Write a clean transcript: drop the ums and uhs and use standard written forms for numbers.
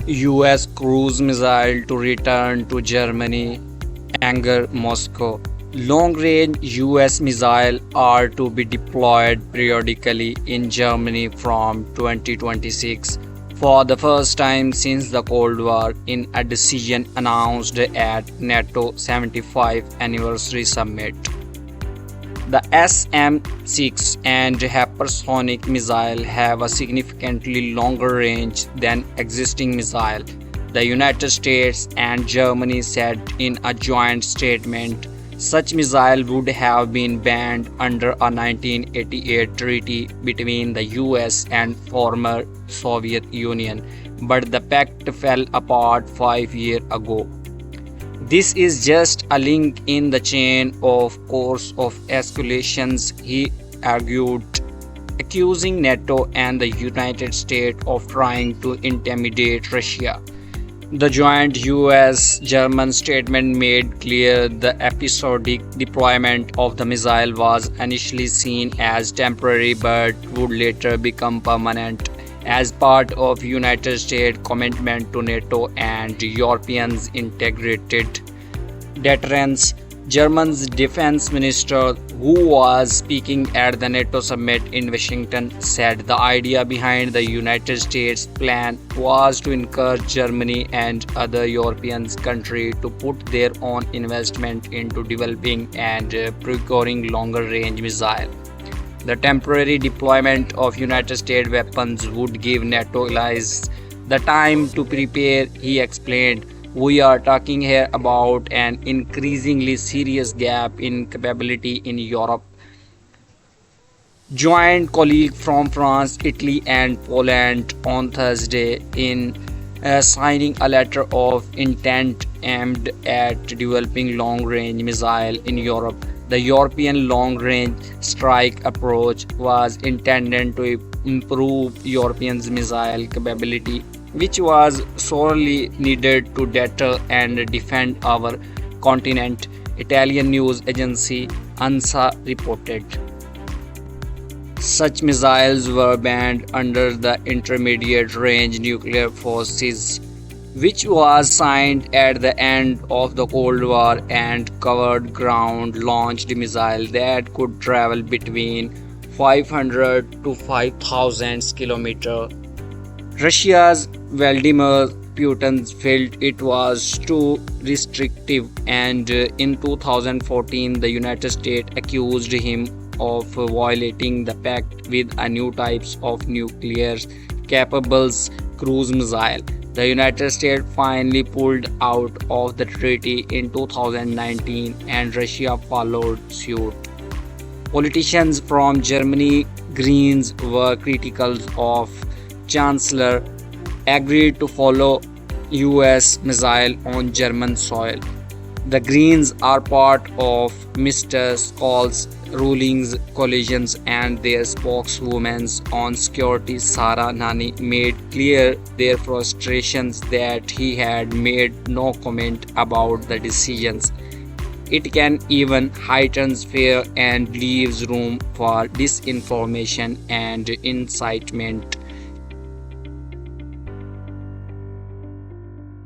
US cruise missile to return to Germany, anger Moscow. Long range US missiles are to be deployed periodically in Germany from 2026 for the first time since the Cold War in a decision announced at NATO 75 anniversary summit. The SM-6 and hypersonic missile have a significantly longer range than existing missiles, the United States and Germany said in a joint statement. Such missiles would have been banned under a 1988 treaty between the US and former Soviet Union, but the pact fell apart 5 years ago. This is just a link in the chain of course of escalations, he argued, accusing NATO and the United States of trying to intimidate Russia. The joint US German statement made clear the episodic deployment of the missile was initially seen as temporary but would later become permanent as part of United States commitment to NATO and Europeans integrated deterrence. German's defense minister, who was speaking at the NATO summit in Washington, said the idea behind the United States plan was to encourage Germany and other European countries to put their own investment into developing and procuring longer range missiles. The temporary deployment of United States weapons would give NATO allies the time to prepare, he explained. We are talking here about an increasingly serious gap in capability in Europe. Joint colleague from France, Italy, and Poland on Thursday in signing a letter of intent aimed at developing long-range missile in Europe. The European long-range strike approach was intended to improve Europeans' missile capability, which was sorely needed to deter and defend our continent, Italian news agency ANSA reported. Such missiles were banned under the Intermediate Range Nuclear Forces, which was signed at the end of the Cold War and covered ground launched missiles that could travel between 500 to 5,000 kilometers. Russia's Vladimir Putin felt it was too restrictive, and in 2014, the United States accused him of violating the pact with a new types of nuclear capable cruise missile. The United States finally pulled out of the treaty in 2019, and Russia followed suit. Politicians from Germany, Greens were critical of Chancellor agreed to follow US missile on German soil. The Greens are part of Mr. Scholz's rulings coalitions, and their spokeswoman on security Sarah Nani made clear their frustrations that he had made no comment about the decisions. It can even heighten fear and leaves room for disinformation and incitement.